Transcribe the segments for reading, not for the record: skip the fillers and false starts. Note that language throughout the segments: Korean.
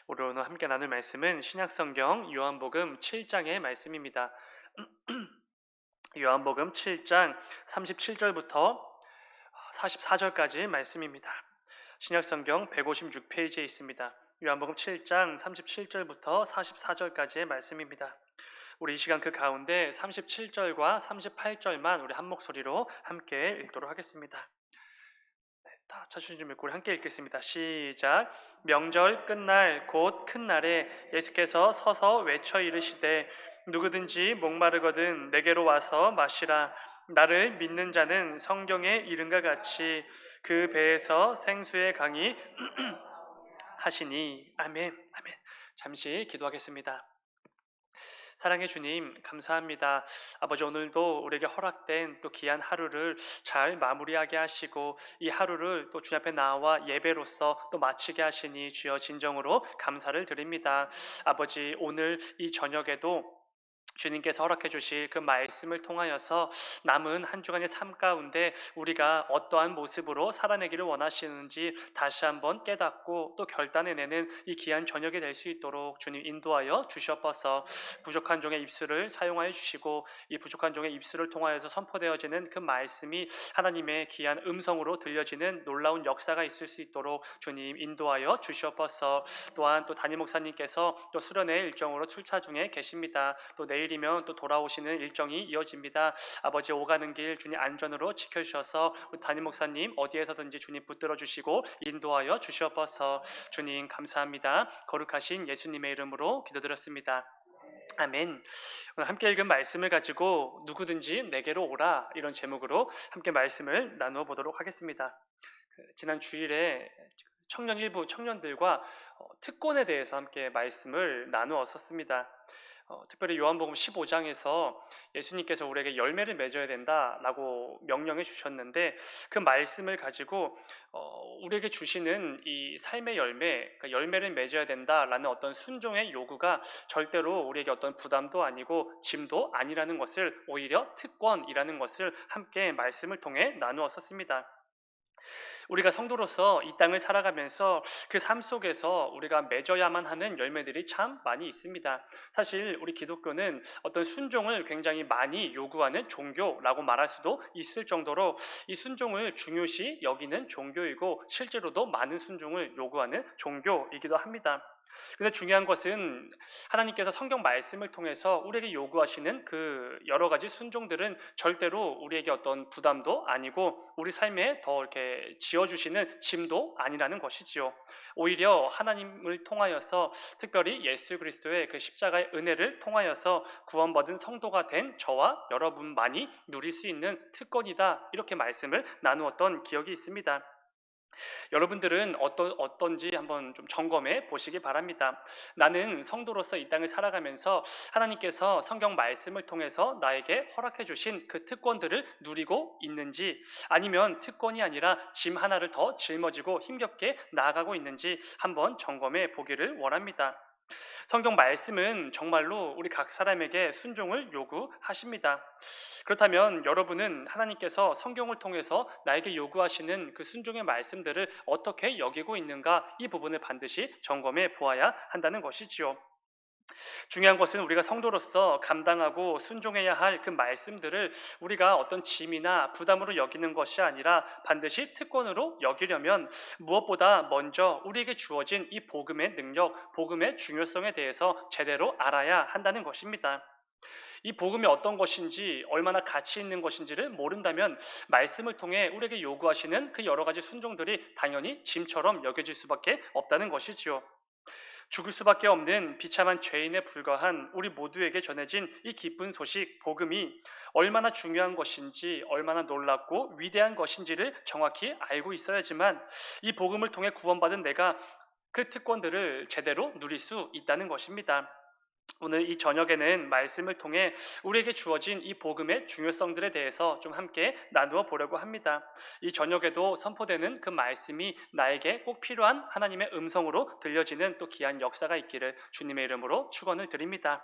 오늘 함께 나눌 말씀은 신약성경 요한복음 7장의 말씀입니다. 요한복음 7장 37절부터 44절까지 말씀입니다. 신약성경 156페이지에 있습니다. 요한복음 7장 37절부터 44절까지의 말씀입니다. 우리 이 시간 그 가운데 37절과 38절만 우리 한 목소리로 함께 읽도록 하겠습니다. 다 찾으신 줄 믿고 우리 함께 읽겠습니다. 시작. 명절 끝날 곧 큰 날에 예수께서 서서 외쳐 이르시되 누구든지 목마르거든 내게로 와서 마시라. 나를 믿는 자는 성경에 이른과 같이 그 배에서 생수의 강이 하시니. 아멘. 아멘. 잠시 기도하겠습니다. 사랑해 주님, 감사합니다. 아버지, 오늘도 우리에게 허락된 또 귀한 하루를 잘 마무리하게 하시고 이 하루를 또 주님 앞에 나와 예배로서 또 마치게 하시니 주여 진정으로 감사를 드립니다. 아버지, 오늘 이 저녁에도 주님께서 허락해 주실 그 말씀을 통하여서 남은 한 주간의 삶 가운데 우리가 어떠한 모습으로 살아내기를 원하시는지 다시 한번 깨닫고 또 결단해내는 이 귀한 저녁이 될 수 있도록 주님 인도하여 주시옵소서. 부족한 종의 입술을 사용하여 주시고 이 부족한 종의 입술을 통하여서 선포되어지는 그 말씀이 하나님의 귀한 음성으로 들려지는 놀라운 역사가 있을 수 있도록 주님 인도하여 주시옵소서. 또한 또 담임 목사님께서 또 수련회 일정으로 출차 중에 계십니다. 또 내일이면 또 돌아오시는 일정이 이어집니다. 아버지, 오가는 길 주님 안전으로 지켜주셔서 우리 담임 목사님 어디에서든지 주님 붙들어 주시고 인도하여 주시옵소서. 주님 감사합니다. 거룩하신 예수님의 이름으로 기도드렸습니다. 아멘. 오늘 함께 읽은 말씀을 가지고 누구든지 내게로 오라, 이런 제목으로 함께 말씀을 나누어 보도록 하겠습니다. 지난 주일에 청년 일부 청년들과 특권에 대해서 함께 말씀을 나누었었습니다. 특별히 요한복음 15장에서 예수님께서 우리에게 열매를 맺어야 된다라고 명령해 주셨는데 그 말씀을 가지고 우리에게 주시는 이 삶의 열매, 그러니까 열매를 맺어야 된다라는 어떤 순종의 요구가 절대로 우리에게 어떤 부담도 아니고 짐도 아니라는 것을, 오히려 특권이라는 것을 함께 말씀을 통해 나누었었습니다. 우리가 성도로서 이 땅을 살아가면서 그 삶 속에서 우리가 맺어야만 하는 열매들이 참 많이 있습니다. 사실 우리 기독교는 어떤 순종을 굉장히 많이 요구하는 종교라고 말할 수도 있을 정도로 이 순종을 중요시 여기는 종교이고 실제로도 많은 순종을 요구하는 종교이기도 합니다. 근데 중요한 것은 하나님께서 성경 말씀을 통해서 우리에게 요구하시는 그 여러 가지 순종들은 절대로 우리에게 어떤 부담도 아니고 우리 삶에 더 이렇게 지어주시는 짐도 아니라는 것이지요. 오히려 하나님을 통하여서, 특별히 예수 그리스도의 그 십자가의 은혜를 통하여서 구원받은 성도가 된 저와 여러분만이 누릴 수 있는 특권이다, 이렇게 말씀을 나누었던 기억이 있습니다. 여러분들은 어떤지 한번 좀 점검해 보시기 바랍니다. 나는 성도로서 이 땅을 살아가면서 하나님께서 성경 말씀을 통해서 나에게 허락해 주신 그 특권들을 누리고 있는지, 아니면 특권이 아니라 짐 하나를 더 짊어지고 힘겹게 나아가고 있는지 한번 점검해 보기를 원합니다. 성경 말씀은 정말로 우리 각 사람에게 순종을 요구하십니다. 그렇다면 여러분은 하나님께서 성경을 통해서 나에게 요구하시는 그 순종의 말씀들을 어떻게 여기고 있는가, 이 부분을 반드시 점검해 보아야 한다는 것이지요. 중요한 것은 우리가 성도로서 감당하고 순종해야 할 그 말씀들을 우리가 어떤 짐이나 부담으로 여기는 것이 아니라 반드시 특권으로 여기려면 무엇보다 먼저 우리에게 주어진 이 복음의 능력, 복음의 중요성에 대해서 제대로 알아야 한다는 것입니다. 이 복음이 어떤 것인지, 얼마나 가치 있는 것인지를 모른다면 말씀을 통해 우리에게 요구하시는 그 여러 가지 순종들이 당연히 짐처럼 여겨질 수밖에 없다는 것이지요. 죽을 수밖에 없는 비참한 죄인에 불과한 우리 모두에게 전해진 이 기쁜 소식, 복음이 얼마나 중요한 것인지, 얼마나 놀랍고 위대한 것인지를 정확히 알고 있어야지만 이 복음을 통해 구원받은 내가 그 특권들을 제대로 누릴 수 있다는 것입니다. 오늘 이 저녁에는 말씀을 통해 우리에게 주어진 이 복음의 중요성들에 대해서 좀 함께 나누어 보려고 합니다. 이 저녁에도 선포되는 그 말씀이 나에게 꼭 필요한 하나님의 음성으로 들려지는 또 귀한 역사가 있기를 주님의 이름으로 축원을 드립니다.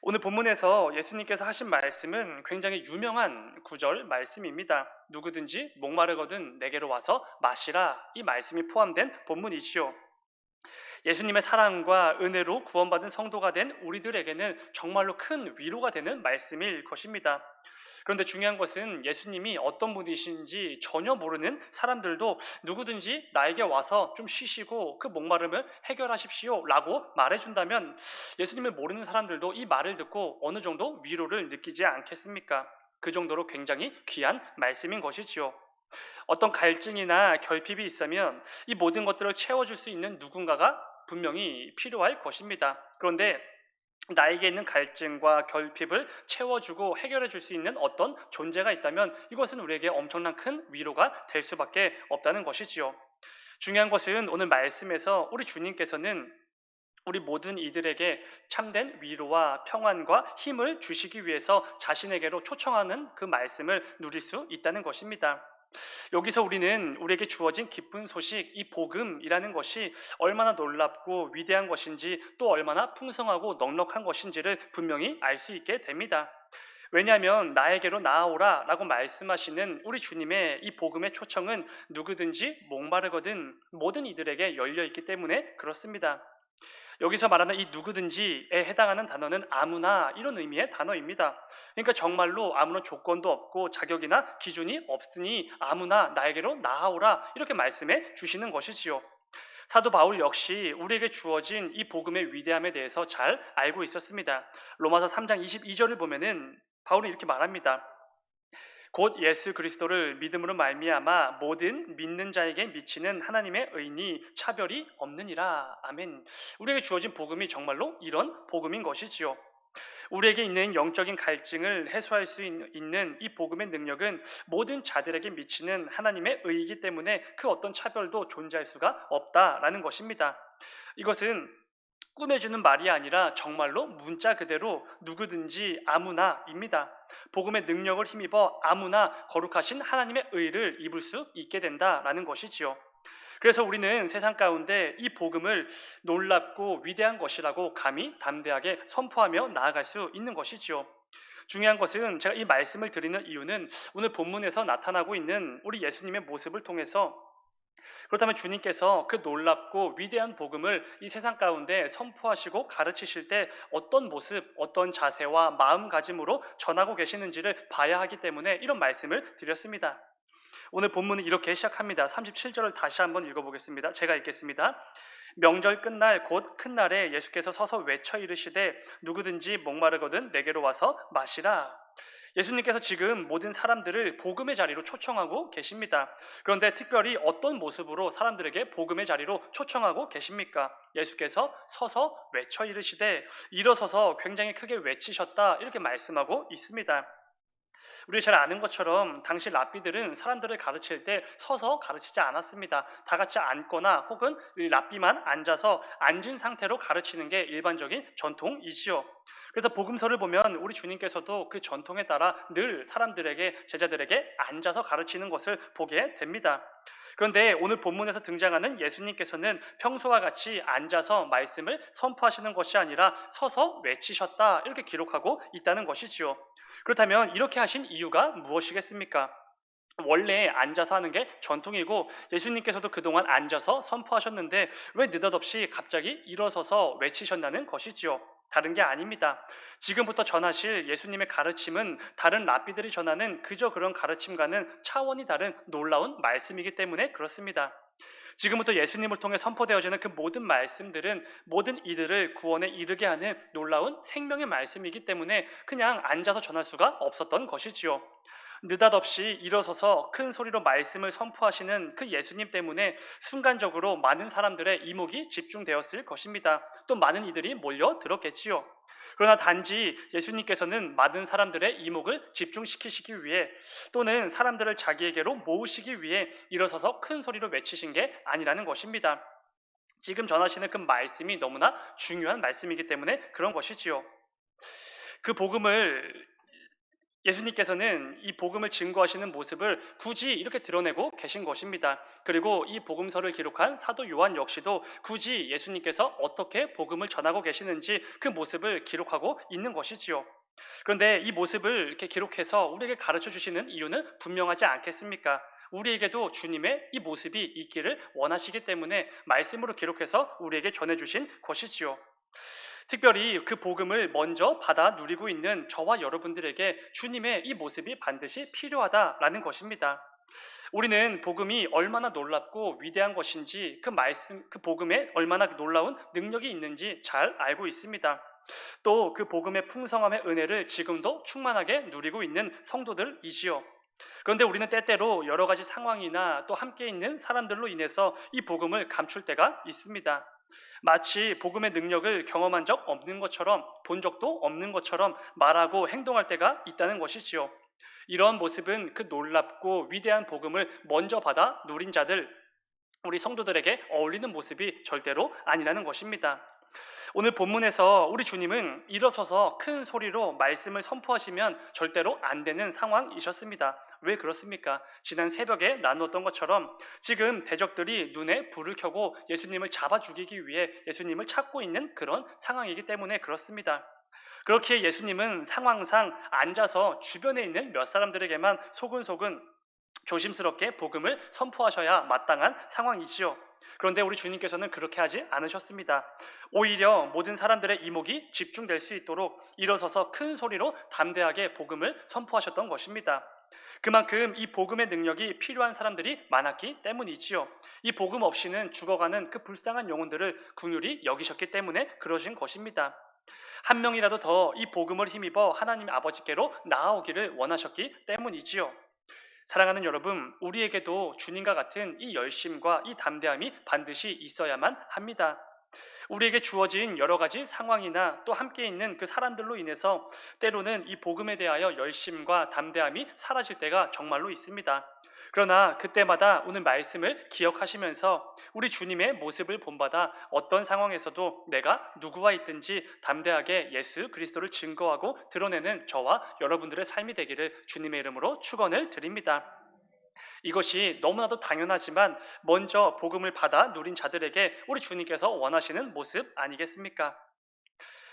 오늘 본문에서 예수님께서 하신 말씀은 굉장히 유명한 구절 말씀입니다. 누구든지 목마르거든 내게로 와서 마시라, 이 말씀이 포함된 본문이지요. 예수님의 사랑과 은혜로 구원받은 성도가 된 우리들에게는 정말로 큰 위로가 되는 말씀일 것입니다. 그런데 중요한 것은 예수님이 어떤 분이신지 전혀 모르는 사람들도 누구든지 나에게 와서 좀 쉬시고 그 목마름을 해결하십시오 라고 말해준다면 예수님을 모르는 사람들도 이 말을 듣고 어느 정도 위로를 느끼지 않겠습니까? 그 정도로 굉장히 귀한 말씀인 것이지요. 어떤 갈증이나 결핍이 있으면 이 모든 것들을 채워줄 수 있는 누군가가 분명히 필요할 것입니다. 그런데 나에게 있는 갈증과 결핍을 채워주고 해결해 줄 수 있는 어떤 존재가 있다면 이것은 우리에게 엄청난 큰 위로가 될 수밖에 없다는 것이지요. 중요한 것은 오늘 말씀에서 우리 주님께서는 우리 모든 이들에게 참된 위로와 평안과 힘을 주시기 위해서 자신에게로 초청하는 그 말씀을 누릴 수 있다는 것입니다. 여기서 우리는 우리에게 주어진 기쁜 소식, 이 복음이라는 것이 얼마나 놀랍고 위대한 것인지 또 얼마나 풍성하고 넉넉한 것인지를 분명히 알 수 있게 됩니다. 왜냐하면 나에게로 나아오라 라고 말씀하시는 우리 주님의 이 복음의 초청은 누구든지 목마르거든 모든 이들에게 열려 있기 때문에 그렇습니다. 여기서 말하는 이 누구든지에 해당하는 단어는 아무나 이런 의미의 단어입니다. 그러니까 정말로 아무런 조건도 없고 자격이나 기준이 없으니 아무나 나에게로 나아오라 이렇게 말씀해 주시는 것이지요. 사도 바울 역시 우리에게 주어진 이 복음의 위대함에 대해서 잘 알고 있었습니다. 로마서 3장 22절을 보면은 바울은 이렇게 말합니다. 곧 예수 그리스도를 믿음으로 말미암아 모든 믿는 자에게 미치는 하나님의 의니 차별이 없느니라. 아멘. 우리에게 주어진 복음이 정말로 이런 복음인 것이지요. 우리에게 있는 영적인 갈증을 해소할 수 있는 이 복음의 능력은 모든 자들에게 미치는 하나님의 의이기 때문에 그 어떤 차별도 존재할 수가 없다라는 것입니다. 이것은 꾸며주는 말이 아니라 정말로 문자 그대로 누구든지 아무나입니다. 복음의 능력을 힘입어 아무나 거룩하신 하나님의 의를 입을 수 있게 된다라는 것이지요. 그래서 우리는 세상 가운데 이 복음을 놀랍고 위대한 것이라고 감히 담대하게 선포하며 나아갈 수 있는 것이지요. 중요한 것은 제가 이 말씀을 드리는 이유는 오늘 본문에서 나타나고 있는 우리 예수님의 모습을 통해서 그렇다면 주님께서 그 놀랍고 위대한 복음을 이 세상 가운데 선포하시고 가르치실 때 어떤 모습, 어떤 자세와 마음가짐으로 전하고 계시는지를 봐야 하기 때문에 이런 말씀을 드렸습니다. 오늘 본문은 이렇게 시작합니다. 37절을 다시 한번 읽어보겠습니다. 제가 읽겠습니다. 명절 끝날 곧 큰 날에 예수께서 서서 외쳐 이르시되 누구든지 목마르거든 내게로 와서 마시라. 예수님께서 지금 모든 사람들을 복음의 자리로 초청하고 계십니다. 그런데 특별히 어떤 모습으로 사람들에게 복음의 자리로 초청하고 계십니까? 예수께서 서서 외쳐 이르시되 일어서서 굉장히 크게 외치셨다 이렇게 말씀하고 있습니다. 우리 잘 아는 것처럼 당시 랍비들은 사람들을 가르칠 때 서서 가르치지 않았습니다. 다 같이 앉거나 혹은 랍비만 앉아서 앉은 상태로 가르치는 게 일반적인 전통이지요. 그래서 복음서를 보면 우리 주님께서도 그 전통에 따라 늘 사람들에게 제자들에게 앉아서 가르치는 것을 보게 됩니다. 그런데 오늘 본문에서 등장하는 예수님께서는 평소와 같이 앉아서 말씀을 선포하시는 것이 아니라 서서 외치셨다 이렇게 기록하고 있다는 것이지요. 그렇다면 이렇게 하신 이유가 무엇이겠습니까? 원래 앉아서 하는 게 전통이고 예수님께서도 그동안 앉아서 선포하셨는데 왜 느닷없이 갑자기 일어서서 외치셨다는 것이지요. 다른 게 아닙니다. 지금부터 전하실 예수님의 가르침은 다른 랍비들이 전하는 그저 그런 가르침과는 차원이 다른 놀라운 말씀이기 때문에 그렇습니다. 지금부터 예수님을 통해 선포되어지는 그 모든 말씀들은 모든 이들을 구원에 이르게 하는 놀라운 생명의 말씀이기 때문에 그냥 앉아서 전할 수가 없었던 것이지요. 느닷없이 일어서서 큰 소리로 말씀을 선포하시는 그 예수님 때문에 순간적으로 많은 사람들의 이목이 집중되었을 것입니다. 또 많은 이들이 몰려들었겠지요. 그러나 단지 예수님께서는 많은 사람들의 이목을 집중시키시기 위해 또는 사람들을 자기에게로 모으시기 위해 일어서서 큰 소리로 외치신 게 아니라는 것입니다. 지금 전하시는 그 말씀이 너무나 중요한 말씀이기 때문에 그런 것이지요. 그 복음을 예수님께서는 이 복음을 증거하시는 모습을 굳이 이렇게 드러내고 계신 것입니다. 그리고 이 복음서를 기록한 사도 요한 역시도 굳이 예수님께서 어떻게 복음을 전하고 계시는지 그 모습을 기록하고 있는 것이지요. 그런데 이 모습을 이렇게 기록해서 우리에게 가르쳐 주시는 이유는 분명하지 않겠습니까? 우리에게도 주님의 이 모습이 있기를 원하시기 때문에 말씀으로 기록해서 우리에게 전해주신 것이지요. 특별히 그 복음을 먼저 받아 누리고 있는 저와 여러분들에게 주님의 이 모습이 반드시 필요하다라는 것입니다. 우리는 복음이 얼마나 놀랍고 위대한 것인지 그 복음에 얼마나 놀라운 능력이 있는지 잘 알고 있습니다. 또 그 복음의 풍성함의 은혜를 지금도 충만하게 누리고 있는 성도들이지요. 그런데 우리는 때때로 여러 가지 상황이나 또 함께 있는 사람들로 인해서 이 복음을 감출 때가 있습니다. 마치 복음의 능력을 경험한 적 없는 것처럼 본 적도 없는 것처럼 말하고 행동할 때가 있다는 것이지요. 이러한 모습은 그 놀랍고 위대한 복음을 먼저 받아 누린 자들, 우리 성도들에게 어울리는 모습이 절대로 아니라는 것입니다. 오늘 본문에서 우리 주님은 일어서서 큰 소리로 말씀을 선포하시면 절대로 안 되는 상황이셨습니다. 왜 그렇습니까? 지난 새벽에 나누었던 것처럼 지금 대적들이 눈에 불을 켜고 예수님을 잡아 죽이기 위해 예수님을 찾고 있는 그런 상황이기 때문에 그렇습니다. 그렇기에 예수님은 상황상 앉아서 주변에 있는 몇 사람들에게만 소근소근 조심스럽게 복음을 선포하셔야 마땅한 상황이지요. 그런데 우리 주님께서는 그렇게 하지 않으셨습니다. 오히려 모든 사람들의 이목이 집중될 수 있도록 일어서서 큰 소리로 담대하게 복음을 선포하셨던 것입니다. 그만큼 이 복음의 능력이 필요한 사람들이 많았기 때문이지요. 이 복음 없이는 죽어가는 그 불쌍한 영혼들을 긍휼히 여기셨기 때문에 그러신 것입니다. 한 명이라도 더 이 복음을 힘입어 하나님 아버지께로 나아오기를 원하셨기 때문이지요. 사랑하는 여러분, 우리에게도 주님과 같은 이 열심과 이 담대함이 반드시 있어야만 합니다. 우리에게 주어진 여러 가지 상황이나 또 함께 있는 그 사람들로 인해서 때로는 이 복음에 대하여 열심과 담대함이 사라질 때가 정말로 있습니다. 그러나 그때마다 오늘 말씀을 기억하시면서 우리 주님의 모습을 본받아 어떤 상황에서도 내가 누구와 있든지 담대하게 예수 그리스도를 증거하고 드러내는 저와 여러분들의 삶이 되기를 주님의 이름으로 축원을 드립니다. 이것이 너무나도 당연하지만 먼저 복음을 받아 누린 자들에게 우리 주님께서 원하시는 모습 아니겠습니까?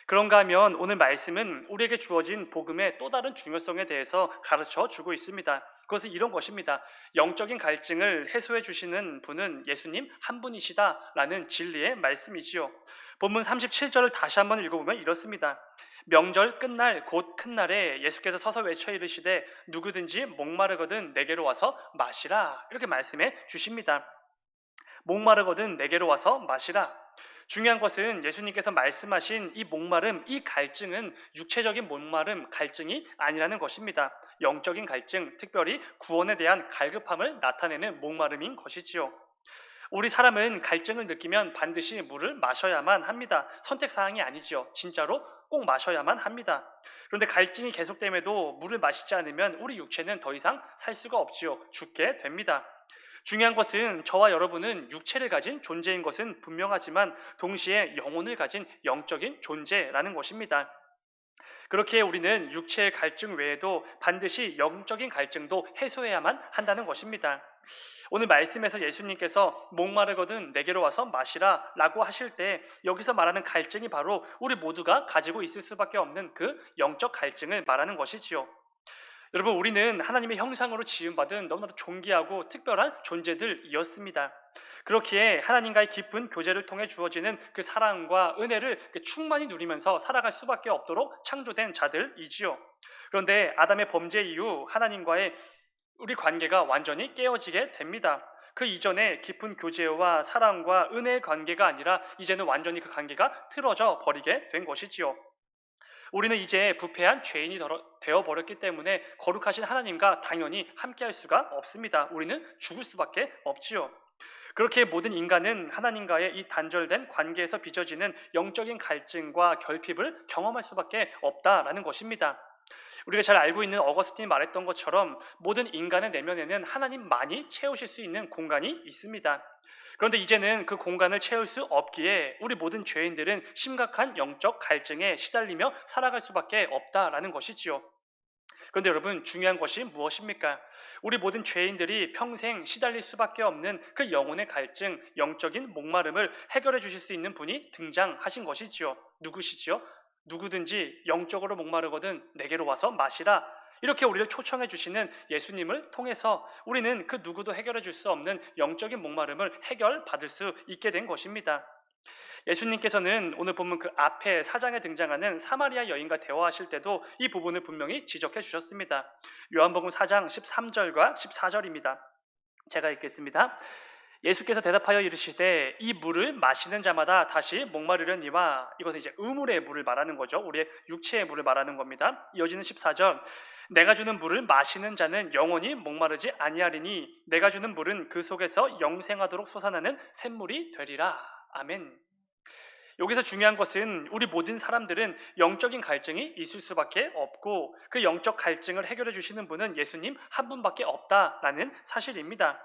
그런가 하면 오늘 말씀은 우리에게 주어진 복음의 또 다른 중요성에 대해서 가르쳐 주고 있습니다. 그것은 이런 것입니다. 영적인 갈증을 해소해 주시는 분은 예수님 한 분이시다라는 진리의 말씀이지요. 본문 37절을 다시 한번 읽어보면 이렇습니다. 명절 끝날 곧 큰 날에 예수께서 서서 외쳐 이르시되 누구든지 목마르거든 내게로 와서 마시라 이렇게 말씀해 주십니다. 목마르거든 내게로 와서 마시라. 중요한 것은 예수님께서 말씀하신 이 목마름, 이 갈증은 육체적인 목마름, 갈증이 아니라는 것입니다. 영적인 갈증, 특별히 구원에 대한 갈급함을 나타내는 목마름인 것이지요. 우리 사람은 갈증을 느끼면 반드시 물을 마셔야만 합니다. 선택사항이 아니지요. 진짜로 꼭 마셔야만 합니다. 그런데 갈증이 계속됨에도 물을 마시지 않으면 우리 육체는 더 이상 살 수가 없지요. 죽게 됩니다. 중요한 것은 저와 여러분은 육체를 가진 존재인 것은 분명하지만 동시에 영혼을 가진 영적인 존재라는 것입니다. 그렇게 우리는 육체의 갈증 외에도 반드시 영적인 갈증도 해소해야만 한다는 것입니다. 오늘 말씀에서 예수님께서 목마르거든 내게로 와서 마시라 라고 하실 때 여기서 말하는 갈증이 바로 우리 모두가 가지고 있을 수밖에 없는 그 영적 갈증을 말하는 것이지요. 여러분, 우리는 하나님의 형상으로 지음받은 너무나도 존귀하고 특별한 존재들이었습니다. 그렇기에 하나님과의 깊은 교제를 통해 주어지는 그 사랑과 은혜를 충만히 누리면서 살아갈 수밖에 없도록 창조된 자들이지요. 그런데 아담의 범죄 이후 하나님과의 우리 관계가 완전히 깨어지게 됩니다. 그 이전에 깊은 교제와 사랑과 은혜의 관계가 아니라 이제는 완전히 그 관계가 틀어져 버리게 된 것이지요. 우리는 이제 부패한 죄인이 되어버렸기 때문에 거룩하신 하나님과 당연히 함께할 수가 없습니다. 우리는 죽을 수밖에 없지요. 그렇게 모든 인간은 하나님과의 이 단절된 관계에서 빚어지는 영적인 갈증과 결핍을 경험할 수밖에 없다라는 것입니다. 우리가 잘 알고 있는 어거스틴이 말했던 것처럼 모든 인간의 내면에는 하나님만이 채우실 수 있는 공간이 있습니다. 그런데 이제는 그 공간을 채울 수 없기에 우리 모든 죄인들은 심각한 영적 갈증에 시달리며 살아갈 수밖에 없다라는 것이지요. 그런데 여러분, 중요한 것이 무엇입니까? 우리 모든 죄인들이 평생 시달릴 수밖에 없는 그 영혼의 갈증, 영적인 목마름을 해결해 주실 수 있는 분이 등장하신 것이지요. 누구시지요? 누구든지 영적으로 목마르거든 내게로 와서 마시라. 이렇게 우리를 초청해 주시는 예수님을 통해서 우리는 그 누구도 해결해 줄 수 없는 영적인 목마름을 해결받을 수 있게 된 것입니다. 예수님께서는 오늘 본문 그 앞에 4장에 등장하는 사마리아 여인과 대화하실 때도 이 부분을 분명히 지적해 주셨습니다. 요한복음 4장 13절과 14절입니다. 제가 읽겠습니다. 예수께서 대답하여 이르시되 이 물을 마시는 자마다 다시 목마르려니와, 이것은 이제 의물의 물을 말하는 거죠. 우리의 육체의 물을 말하는 겁니다. 이어지는 14절, 내가 주는 물을 마시는 자는 영원히 목마르지 아니하리니 내가 주는 물은 그 속에서 영생하도록 솟아나는 샘물이 되리라. 아멘. 여기서 중요한 것은 우리 모든 사람들은 영적인 갈증이 있을 수밖에 없고 그 영적 갈증을 해결해 주시는 분은 예수님 한 분밖에 없다라는 사실입니다.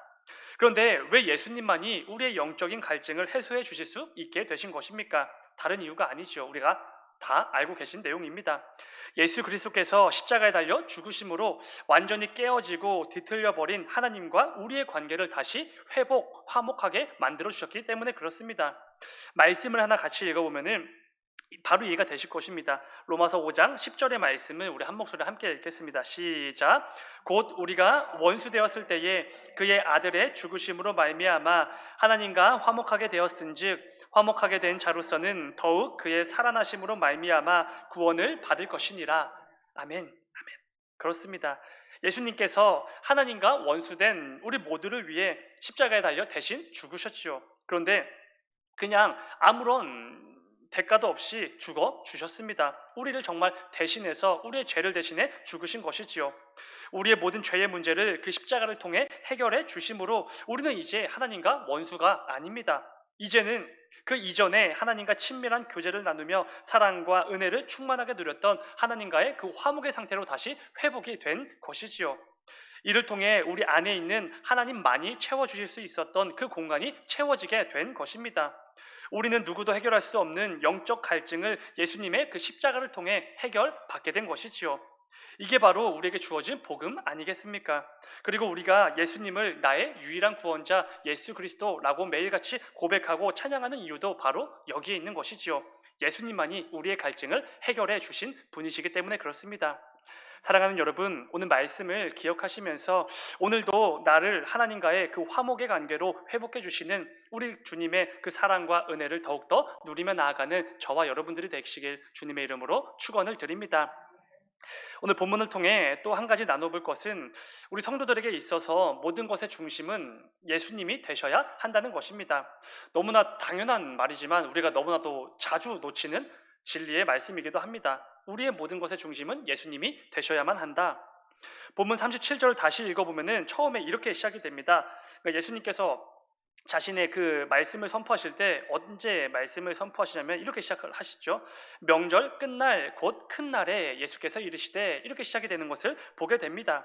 그런데 왜 예수님만이 우리의 영적인 갈증을 해소해 주실 수 있게 되신 것입니까? 다른 이유가 아니죠. 우리가 다 알고 계신 내용입니다. 예수 그리스도께서 십자가에 달려 죽으심으로 완전히 깨어지고 뒤틀려버린 하나님과 우리의 관계를 다시 화목하게 만들어 주셨기 때문에 그렇습니다. 말씀을 하나 같이 읽어보면은 바로 이해가 되실 것입니다. 로마서 5장 10절의 말씀을 우리 한 목소리로 함께 읽겠습니다. 시작. 곧 우리가 원수 되었을 때에 그의 아들의 죽으심으로 말미암아 하나님과 화목하게 되었은즉 화목하게 된 자로서는 더욱 그의 살아나심으로 말미암아 구원을 받을 것이니라. 아멘. 아멘. 그렇습니다. 예수님께서 하나님과 원수된 우리 모두를 위해 십자가에 달려 대신 죽으셨지요. 그런데 그냥 아무런 대가도 없이 죽어 주셨습니다. 우리를 정말 대신해서 우리의 죄를 대신해 죽으신 것이지요. 우리의 모든 죄의 문제를 그 십자가를 통해 해결해 주심으로 우리는 이제 하나님과 원수가 아닙니다. 이제는 그 이전에 하나님과 친밀한 교제를 나누며 사랑과 은혜를 충만하게 누렸던 하나님과의 그 화목의 상태로 다시 회복이 된 것이지요. 이를 통해 우리 안에 있는 하나님만이 채워주실 수 있었던 그 공간이 채워지게 된 것입니다. 우리는 누구도 해결할 수 없는 영적 갈증을 예수님의 그 십자가를 통해 해결받게 된 것이지요. 이게 바로 우리에게 주어진 복음 아니겠습니까? 그리고 우리가 예수님을 나의 유일한 구원자 예수 그리스도라고 매일같이 고백하고 찬양하는 이유도 바로 여기에 있는 것이지요. 예수님만이 우리의 갈증을 해결해 주신 분이시기 때문에 그렇습니다. 사랑하는 여러분, 오늘 말씀을 기억하시면서 오늘도 나를 하나님과의 그 화목의 관계로 회복해 주시는 우리 주님의 그 사랑과 은혜를 더욱더 누리며 나아가는 저와 여러분들이 되시길 주님의 이름으로 축원을 드립니다. 오늘 본문을 통해 또 한 가지 나눠볼 것은 우리 성도들에게 있어서 모든 것의 중심은 예수님이 되셔야 한다는 것입니다. 너무나 당연한 말이지만 우리가 너무나도 자주 놓치는 진리의 말씀이기도 합니다. 우리의 모든 것의 중심은 예수님이 되셔야만 한다. 본문 37절을 다시 읽어보면 처음에 이렇게 시작이 됩니다. 그러니까 예수님께서 자신의 그 말씀을 선포하실 때 언제 말씀을 선포하시냐면 이렇게 시작을 하시죠. 명절 끝날 곧 큰 날에 예수께서 이르시되, 이렇게 시작이 되는 것을 보게 됩니다.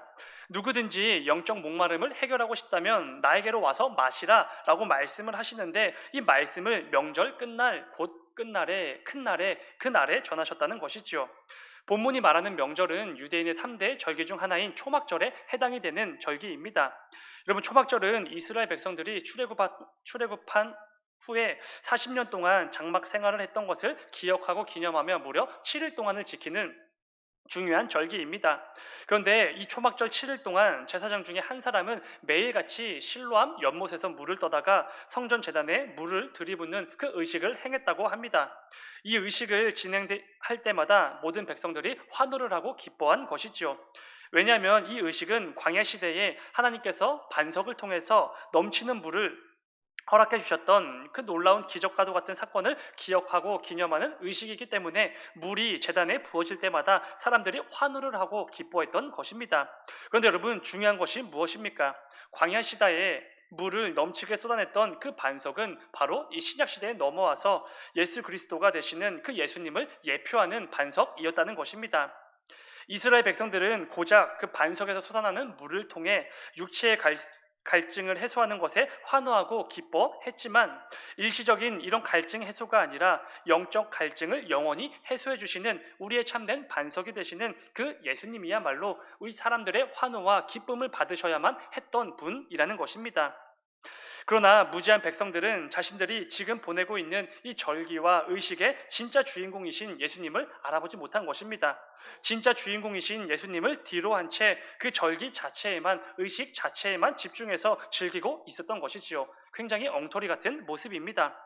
누구든지 영적 목마름을 해결하고 싶다면 나에게로 와서 마시라 라고 말씀을 하시는데, 이 말씀을 명절 끝날 곧 끝날에 큰 날에 그 날에 전하셨다는 것이지요. 본문이 말하는 명절은 유대인의 3대 절기 중 하나인 초막절에 해당이 되는 절기입니다. 여러분, 초막절은 이스라엘 백성들이 출애굽한 후에 40년 동안 장막 생활을 했던 것을 기억하고 기념하며 무려 7일 동안을 지키는 중요한 절기입니다. 그런데 이 초막절 7일 동안 제사장 중에 한 사람은 매일같이 실로암 연못에서 물을 떠다가 성전 제단에 물을 들이붓는 그 의식을 행했다고 합니다. 이 의식을 진행할 때마다 모든 백성들이 환호를 하고 기뻐한 것이지요. 왜냐하면 이 의식은 광야 시대에 하나님께서 반석을 통해서 넘치는 물을 허락해 주셨던 그 놀라운 기적과도 같은 사건을 기억하고 기념하는 의식이기 때문에 물이 제단에 부어질 때마다 사람들이 환호를 하고 기뻐했던 것입니다. 그런데 여러분, 중요한 것이 무엇입니까? 광야 시대에 물을 넘치게 쏟아냈던 그 반석은 바로 이 신약 시대에 넘어와서 예수 그리스도가 되시는 그 예수님을 예표하는 반석이었다는 것입니다. 이스라엘 백성들은 고작 그 반석에서 솟아나는 물을 통해 육체의 갈증을 해소하는 것에 환호하고 기뻐했지만, 일시적인 이런 갈증 해소가 아니라 영적 갈증을 영원히 해소해 주시는 우리의 참된 반석이 되시는 그 예수님이야말로 우리 사람들의 환호와 기쁨을 받으셔야만 했던 분이라는 것입니다. 그러나 무지한 백성들은 자신들이 지금 보내고 있는 이 절기와 의식의 진짜 주인공이신 예수님을 알아보지 못한 것입니다. 진짜 주인공이신 예수님을 뒤로 한 채 그 절기 자체에만, 의식 자체에만 집중해서 즐기고 있었던 것이지요. 굉장히 엉터리 같은 모습입니다.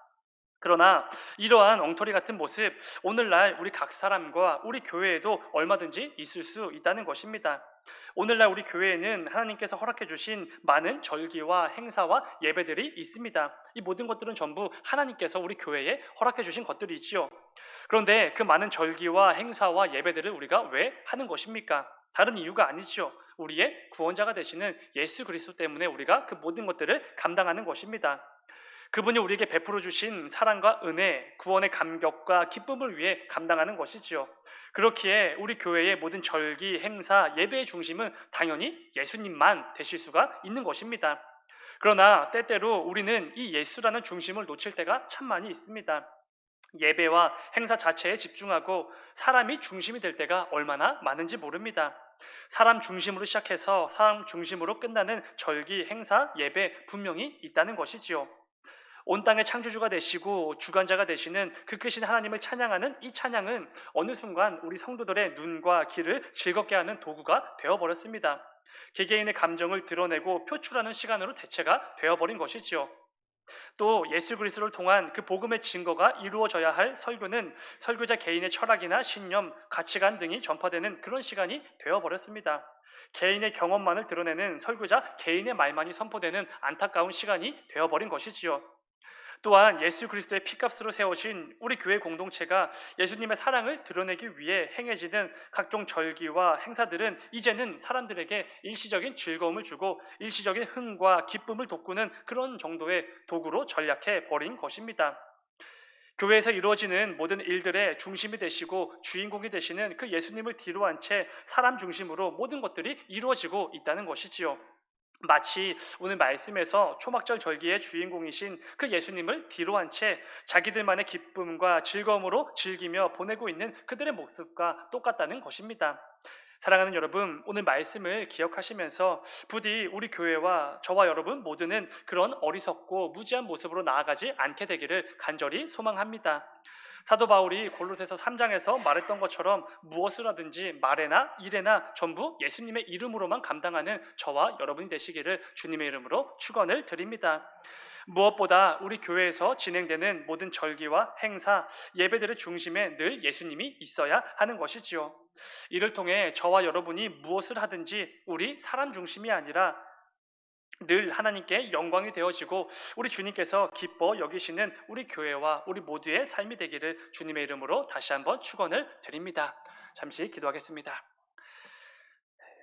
그러나 이러한 엉터리 같은 모습, 오늘날 우리 각 사람과 우리 교회에도 얼마든지 있을 수 있다는 것입니다. 오늘날 우리 교회에는 하나님께서 허락해 주신 많은 절기와 행사와 예배들이 있습니다. 이 모든 것들은 전부 하나님께서 우리 교회에 허락해 주신 것들이지요. 그런데 그 많은 절기와 행사와 예배들을 우리가 왜 하는 것입니까? 다른 이유가 아니지요. 우리의 구원자가 되시는 예수 그리스도 때문에 우리가 그 모든 것들을 감당하는 것입니다. 그분이 우리에게 베풀어 주신 사랑과 은혜, 구원의 감격과 기쁨을 위해 감당하는 것이지요. 그렇기에 우리 교회의 모든 절기, 행사, 예배의 중심은 당연히 예수님만 되실 수가 있는 것입니다. 그러나 때때로 우리는 이 예수라는 중심을 놓칠 때가 참 많이 있습니다. 예배와 행사 자체에 집중하고 사람이 중심이 될 때가 얼마나 많은지 모릅니다. 사람 중심으로 시작해서 사람 중심으로 끝나는 절기, 행사, 예배 분명히 있다는 것이지요. 온 땅의 창조주가 되시고 주관자가 되시는 그 크신 하나님을 찬양하는 이 찬양은 어느 순간 우리 성도들의 눈과 귀를 즐겁게 하는 도구가 되어버렸습니다. 개개인의 감정을 드러내고 표출하는 시간으로 대체가 되어버린 것이지요. 또 예수 그리스도를 통한 그 복음의 증거가 이루어져야 할 설교는 설교자 개인의 철학이나 신념, 가치관 등이 전파되는 그런 시간이 되어버렸습니다. 개인의 경험만을 드러내는 설교자 개인의 말만이 선포되는 안타까운 시간이 되어버린 것이지요. 또한 예수 그리스도의 피값으로 세우신 우리 교회 공동체가 예수님의 사랑을 드러내기 위해 행해지는 각종 절기와 행사들은 이제는 사람들에게 일시적인 즐거움을 주고 일시적인 흥과 기쁨을 돋구는 그런 정도의 도구로 전락해 버린 것입니다. 교회에서 이루어지는 모든 일들의 중심이 되시고 주인공이 되시는 그 예수님을 뒤로 한 채 사람 중심으로 모든 것들이 이루어지고 있다는 것이지요. 마치 오늘 말씀에서 초막절 절기의 주인공이신 그 예수님을 뒤로 한 채 자기들만의 기쁨과 즐거움으로 즐기며 보내고 있는 그들의 모습과 똑같다는 것입니다. 사랑하는 여러분, 오늘 말씀을 기억하시면서 부디 우리 교회와 저와 여러분 모두는 그런 어리석고 무지한 모습으로 나아가지 않게 되기를 간절히 소망합니다. 사도 바울이 골로새서 3장에서 말했던 것처럼 무엇을 하든지 말에나 일에나 전부 예수님의 이름으로만 감당하는 저와 여러분이 되시기를 주님의 이름으로 축원을 드립니다. 무엇보다 우리 교회에서 진행되는 모든 절기와 행사, 예배들의 중심에 늘 예수님이 있어야 하는 것이지요. 이를 통해 저와 여러분이 무엇을 하든지 우리 사람 중심이 아니라 늘 하나님께 영광이 되어지고 우리 주님께서 기뻐 여기시는 우리 교회와 우리 모두의 삶이 되기를 주님의 이름으로 다시 한번 축원을 드립니다. 잠시 기도하겠습니다.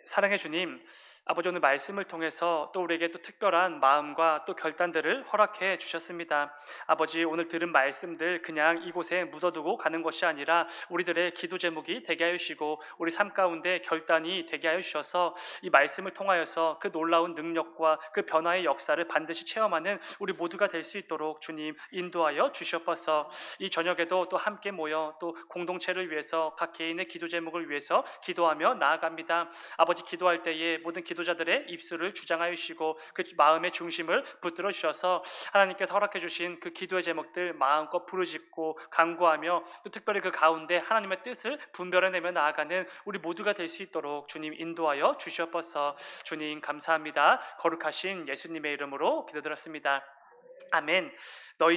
사랑해 주님, 아버지 오늘 말씀을 통해서 또 우리에게 또 특별한 마음과 또 결단들을 허락해 주셨습니다. 아버지 오늘 들은 말씀들 그냥 이곳에 묻어두고 가는 것이 아니라 우리들의 기도 제목이 되게 하여 주시고 우리 삶 가운데 결단이 되게 하여 주셔서 이 말씀을 통하여서 그 놀라운 능력과 그 변화의 역사를 반드시 체험하는 우리 모두가 될 수 있도록 주님 인도하여 주시옵소서. 이 저녁에도 또 함께 모여 또 공동체를 위해서 각 개인의 기도 제목을 위해서 기도하며 나아갑니다. 아버지 기도할 때에 모든 기도자들의 입술을 주장하여 주시고 그 마음의 중심을 붙들어 주셔서 하나님께서 허락해 주신 그 기도의 제목들 마음껏 부르짖고 간구하며 또 특별히 그 가운데 하나님의 뜻을 분별해내며 나아가는 우리 모두가 될 수 있도록 주님 인도하여 주시옵소서. 주님 감사합니다. 거룩하신 예수님의 이름으로 기도드렸습니다. 아멘. 너희